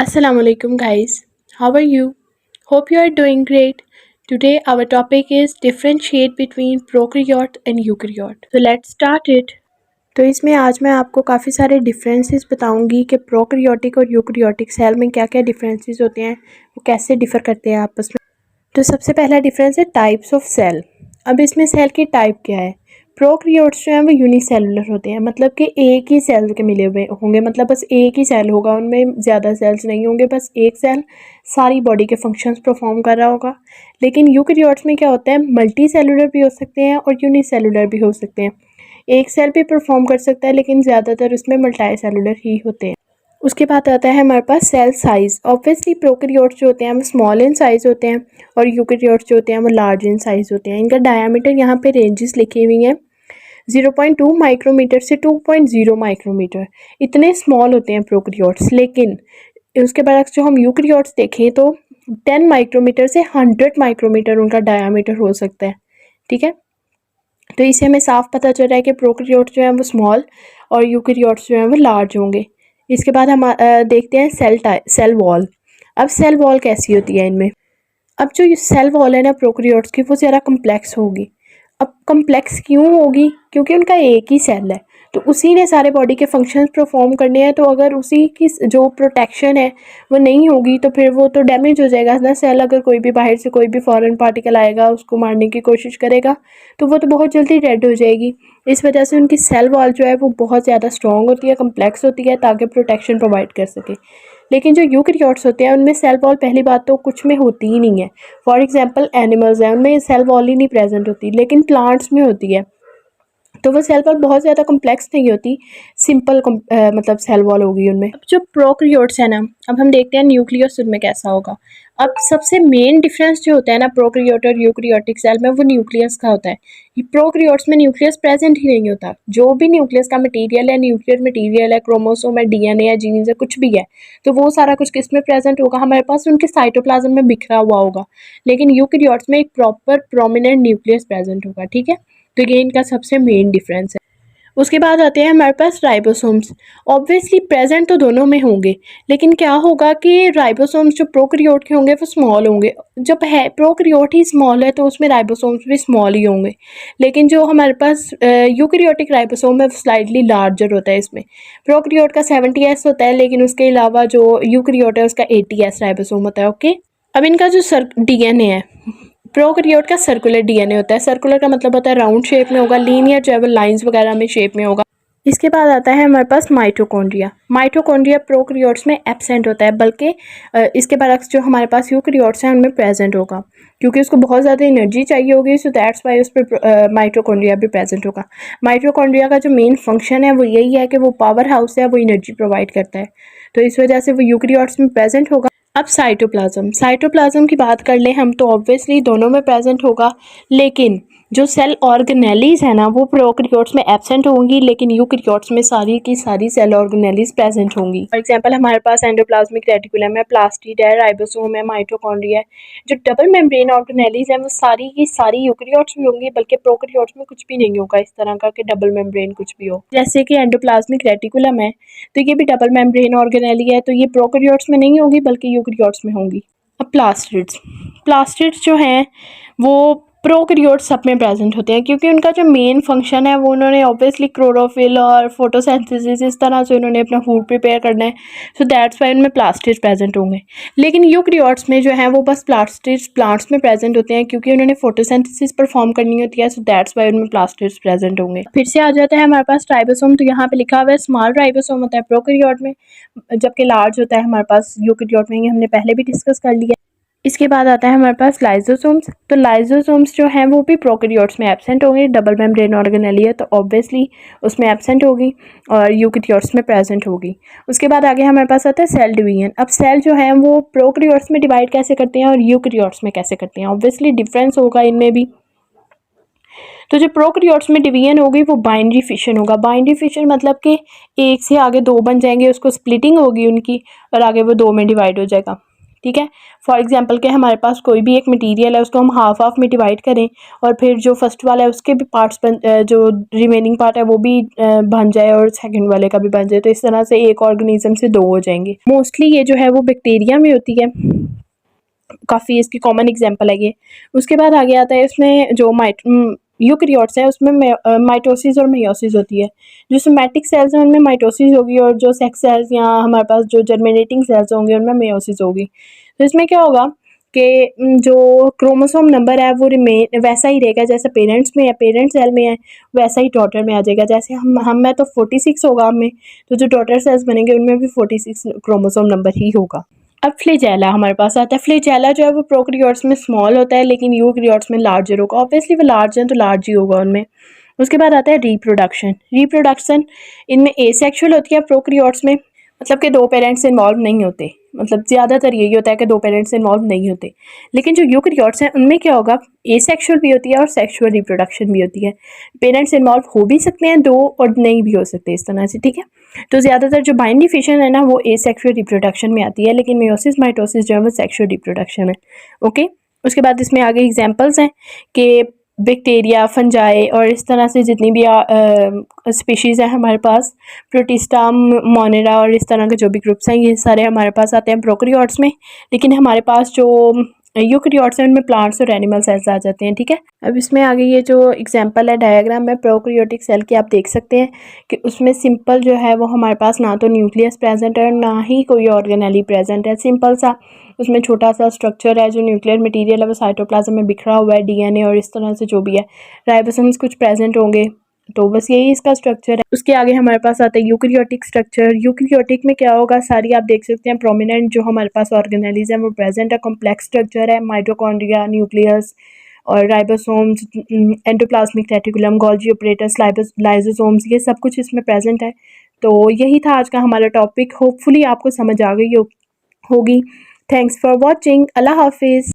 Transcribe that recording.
Assalamu alaikum guys. How are you? Hope you are doing great. Today our topic is differentiate between prokaryote and eukaryote. So let's start it. तो इसमें आज मैं आपको काफ़ी सारे differences बताऊंगी कि प्रोकैरियोटिक और यूकैरियोटिक सेल में क्या क्या डिफरेंसेस होते हैं, वो कैसे डिफ़र करते हैं आपस में। तो सबसे पहला डिफरेंस है टाइप्स ऑफ सेल। अब इसमें सेल की टाइप क्या है। प्रोकैरियोट्स जो हैं वो यूनिसेलुलर होते हैं, मतलब कि एक ही सेल के मिले हुए होंगे, मतलब बस एक ही सेल होगा, उनमें ज़्यादा सेल्स नहीं होंगे, बस एक सेल सारी बॉडी के फंक्शंस परफॉर्म कर रहा होगा। लेकिन यूकैरियोट्स में क्या होता है, मल्टी सेलुलर भी हो सकते हैं और यूनिसेलुलर भी हो सकते हैं। एक सेल भी परफॉर्म कर सकता है, लेकिन ज़्यादातर उसमें मल्टी सेलुलर ही होते हैं। उसके बाद आता है हमारे पास सेल साइज़। ऑब्वियसली प्रोकैरियोट्स जो होते हैं वो स्मॉल इन साइज़ होते हैं और यूकैरियोट्स जो होते हैं वो लार्ज इन साइज़ होते हैं। इनका डायमीटर यहाँ पे रेंजेस लिखी हुई हैं, 0.2 माइक्रोमीटर से 2.0 माइक्रोमीटर, इतने स्मॉल होते हैं प्रोकैरियोट्स। लेकिन उसके बाद जो हम यूकैरियोट्स देखें तो 10 माइक्रोमीटर से 100 माइक्रोमीटर उनका डायमीटर हो सकता है। ठीक है, तो इससे हमें साफ पता चल रहा है कि प्रोकैरियोट्स जो हैं वो स्मॉल और यूकैरियोट्स जो हैं वो लार्ज होंगे। इसके बाद हम देखते हैं सेल वॉल। अब सेल वॉल कैसी होती है इनमें। अब जो ये सेल वॉल है ना प्रोकैरियोट्स की, वो ज़रा कम्प्लेक्स होगी। अब कम्प्लेक्स क्यों होगी, क्योंकि उनका एक ही सेल है, तो उसी ने सारे बॉडी के फंक्शंस परफॉर्म करने हैं। तो अगर उसी की जो प्रोटेक्शन है वो नहीं होगी तो फिर वो तो डैमेज हो जाएगा ना सेल। अगर कोई भी बाहर से कोई भी फॉरेन पार्टिकल आएगा, उसको मारने की कोशिश करेगा, तो वो तो बहुत जल्दी डेड हो जाएगी। इस वजह से उनकी सेल वॉल जो है वो बहुत ज़्यादा स्ट्रॉन्ग होती है, कम्प्लेक्स होती है, ताकि प्रोटेक्शन प्रोवाइड कर सके। लेकिन जो यूकैरियोट्स होते हैं उनमें सेल वॉल पहली बात तो कुछ में होती ही नहीं है। फॉर एग्जांपल एनिमल्स हैं, उनमें सेल वॉल ही नहीं प्रेजेंट होती, लेकिन प्लांट्स में होती है। तो वो सेल वॉल बहुत ज़्यादा कम्प्लेक्स नहीं होती, सिंपल मतलब सेल वॉल होगी उनमें। अब जो प्रोकैरियोट्स है ना, अब हम देखते हैं न्यूक्लियस उनमें कैसा होगा। अब सबसे मेन डिफरेंस जो होता है ना प्रोकैरियोट और यूकैरियोटिक सेल में, वो न्यूक्लियस का होता है। प्रोकैरियोट्स में न्यूक्लियस प्रेजेंट ही नहीं होता। जो भी न्यूक्लियस का मटेरियल है, न्यूक्लियर मटेरियल है, क्रोमोसोम है, डीएनए है, जीन्स है, कुछ भी है, तो वो सारा कुछ किस में प्रेजेंट होगा, हमारे पास उनके साइटोप्लाज्म में बिखरा हुआ होगा। लेकिन यूकैरियोट्स में एक प्रॉपर प्रोमिनेंट न्यूक्लियस प्रेजेंट होगा। ठीक है, तो ये इनका सबसे मेन डिफरेंस है। उसके बाद आते हैं हमारे पास राइबोसोम्स। ऑब्वियसली प्रेजेंट तो दोनों में होंगे, लेकिन क्या होगा कि राइबोसोम्स जो प्रोकैरियोट के होंगे वो स्मॉल होंगे। जब है प्रोकैरियोट ही स्मॉल है तो उसमें राइबोसोम्स भी स्मॉल ही होंगे। लेकिन जो हमारे पास यूकैरियोटिक राइबोसोम है वो स्लाइटली लार्जर होता है। इसमें प्रोकैरियोट का 70S होता है, लेकिन उसके अलावा जो यूकैरियोट है उसका 80S राइबोसोम होता है। ओके, अब इनका जो डीएनए है, प्रोकैरियोट का सर्कुलर डीएनए होता है। सर्कुलर का मतलब होता है राउंड शेप में होगा, लीनियर जो है वो लाइंस वगैरह में शेप में होगा। इसके बाद आता है हमारे पास माइटोकॉन्ड्रिया। माइटोकॉन्ड्रिया प्रोकैरियोट्स में एब्सेंट होता है, बल्कि इसके बरक्स जो हमारे पास यूकैरियोट्स हैं उनमें प्रेजेंट होगा, क्योंकि उसको बहुत ज़्यादा एनर्जी चाहिए होगी। सो दैट्स वाई उस पर माइटोकॉन्ड्रिया भी प्रेजेंट होगा। माइटोकॉन्ड्रिया का जो मेन फंक्शन है वो यही है कि वो पावर हाउस है, वो एनर्जी प्रोवाइड करता है, तो इस वजह से वो यूकैरियोट्स में प्रेजेंट होगा। अब साइटोप्लाज्म की बात कर लें हम, तो ऑब्वियसली दोनों में प्रेजेंट होगा। लेकिन जो सेल ऑर्गेनेलीज है ना वो प्रोकैरियोट्स में एब्सेंट होंगी, लेकिन यूकैरियोट्स में सारी की सारी सेल ऑर्गेनेलीज प्रेजेंट होंगी। फॉर एग्जांपल हमारे पास एंडोप्लाज्मिक रेटिकुलम है, प्लास्टिड है, राइबोसोम है, माइटोकॉन्ड्रिया है। जो डबल मेम्ब्रेन ऑर्गेनेलीज है वो सारी की सारी यूकैरियोट्स में होंगी, बल्कि प्रोकैरियोट्स में कुछ भी नहीं होगा इस तरह का कि डबल मेम्ब्रेन कुछ भी हो। जैसे कि एंडोप्लाज्मिक रेटिकुलम है, तो ये भी डबल मेम्ब्रेन ऑर्गेनेली है, तो ये प्रोकैरियोट्स में नहीं होगी बल्कि यूकैरियोट्स में होंगी। अब प्लास्टिड्स जो हैं वो प्रोकैरियोट्स सब में प्रेजेंट होते हैं, क्योंकि उनका जो मेन फंक्शन है वो उन्होंने ऑब्वियसली क्लोरोफिल और फोटोसिंथेसिस इस तरह से उन्होंने अपना फूड प्रिपेयर करना है। सो दैट्स वाई उनमें प्लास्टिड्स प्रेजेंट होंगे। लेकिन यूकैरियोट्स में जो है वो बस प्लास्टिड्स प्लांट्स में प्रेजेंट होते हैं, क्योंकि उन्होंने फोटोसिंथेसिस परफॉर्म करनी होती है। सो दैट्स वाई उनमें प्लास्टिड्स प्रेजेंट होंगे। फिर से आ जाता है हमारे पास राइबोसोम। तो यहाँ पे लिखा हुआ है स्मॉल राइबोसोम होता है प्रोकैरियोट में, जबकि लार्ज होता है हमारे पास यूकैरियोट में। ये हमने पहले भी डिस्कस कर लिया। इसके बाद आता है हमारे पास लाइजोसोम्स। तो लाइजोसोम्स जो हैं वो भी प्रोकैरियोट्स में एब्सेंट होंगे। डबल मेम्ब्रेन ऑर्गेनेली है तो ऑब्वियसली उसमें एब्सेंट होगी और यूकैरियोट्स में प्रेजेंट होगी। उसके बाद आगे हमारे पास आता है सेल डिवीजन। अब सेल जो है वो प्रोकैरियोट्स में डिवाइड कैसे करते हैं और यूकैरियोट्स में कैसे करते हैं, ऑब्वियसली डिफरेंस होगा इनमें भी। तो जो प्रोकैरियोट्स में डिवीजन होगी वो बाइनरी फिशन होगा। बाइनरी फिशन मतलब कि एक से आगे दो बन जाएंगे, उसको स्प्लिटिंग होगी उनकी और आगे वो दो में डिवाइड हो जाएगा। ठीक है। फॉर एग्जांपल के हमारे पास कोई भी एक मटेरियल है, उसको हम हाफ हाफ में डिवाइड करें और फिर जो फर्स्ट वाला है उसके भी पार्ट्स जो रिमेनिंग पार्ट है वो भी बन जाए और सेकंड वाले का भी बन जाए, तो इस तरह से एक ऑर्गेनिज्म से दो हो जाएंगे। मोस्टली ये जो है वो बैक्टीरिया में होती है, काफ़ी इसकी कॉमन एग्जांपल है ये। उसके बाद आगे आता है इसमें जो यूकैरियोट्स हैं उसमें माइटोसिस और मेयोसिस होती है। जो सोमैटिक सेल्स हैं उनमें माइटोसिस होगी और जो सेक्स सेल्स या हमारे पास जो जर्मिनेटिंग सेल्स होंगे उनमें मेयोसिस होगी। तो इसमें क्या होगा कि जो क्रोमोसोम नंबर है वो रिमेन वैसा ही रहेगा, जैसे पेरेंट्स में है, पेरेंट सेल में है, वैसा ही डॉटर में आ जाएगा। जैसे हम में तो 46 होगा हमें, तो जो डॉटर सेल्स बनेंगे उनमें भी 46 क्रोमोसोम नंबर ही होगा। अब फ्लैजेला हमारे पास आता है। फ्लैजेला जो है वो प्रोकैरियोट्स में स्मॉल होता है लेकिन यूकैरियोट्स में लार्जर होगा। ऑब्वियसली वो लार्ज हैं तो लार्ज ही होगा उनमें। उसके बाद आता है रिप्रोडक्शन। रिप्रोडक्शन इनमें एसेक्सुअल होती है प्रोकैरियोट्स में, मतलब कि दो पेरेंट्स इन्वॉल्व नहीं होते, मतलब ज़्यादातर यही होता है कि दो पेरेंट्स इन्वॉल्व नहीं होते। लेकिन जो यूकैरियोट्स हैं उनमें क्या होगा, एसेक्सुअल भी होती है और सेक्सुअल रिप्रोडक्शन भी होती है। पेरेंट्स इन्वॉल्व हो भी सकते हैं दो और नहीं भी हो सकते, इस तरह से, ठीक है। तो ज़्यादातर जो बाइनरी फिशन है ना वो एसेक्सुअल रिप्रोडक्शन में आती है, लेकिन मेयोसिस माइटोसिस जो है वो सेक्सुअल रिप्रोडक्शन है। ओके। उसके बाद इसमें आगे एग्जांपल्स हैं कि बैक्टीरिया, फंजाई और इस तरह से जितनी भी स्पीशीज़ है हमारे पास, प्रोटिस्टा, मोनेरा और इस तरह के जो भी ग्रुप्स हैं ये सारे हमारे पास आते हैं प्रोकैरियोट्स में। लेकिन हमारे पास जो यूकैरियोट्स हैं उनमें प्लांट्स और एनिमल सेल्स आ जाते हैं, ठीक है। अब इसमें आगे ये जो एग्जांपल है डायग्राम में प्रोकैरियोटिक सेल की, आप देख सकते हैं कि उसमें सिंपल जो है वो हमारे पास ना तो न्यूक्लियस प्रेजेंट है ना ही कोई ऑर्गेनेली प्रेजेंट है। सिंपल सा उसमें छोटा सा स्ट्रक्चर है, जो न्यूक्लियर मटेरियल है वो साइटोप्लाज्म में बिखरा हुआ है, डीएनए और इस तरह से जो भी है, राइबोसोम्स कुछ प्रेजेंट होंगे, तो बस यही इसका स्ट्रक्चर है। उसके आगे हमारे पास आता है यूकैरियोटिक स्ट्रक्चर। यूकैरियोटिक में क्या होगा, सारी आप देख सकते हैं प्रोमिनेंट जो हमारे पास ऑर्गेनेलीज हैं वो प्रेजेंट है, कॉम्प्लेक्स स्ट्रक्चर है, माइटोकॉन्ड्रिया, न्यूक्लियस और ribosomes, endoplasmic reticulum, Golgi apparatus, lysosomes, ये सब कुछ इसमें प्रेजेंट है। तो यही था आज का हमारा टॉपिक। होपफुली आपको समझ आ गई होगी। Thanks for watching. अल्लाह हाफिज़।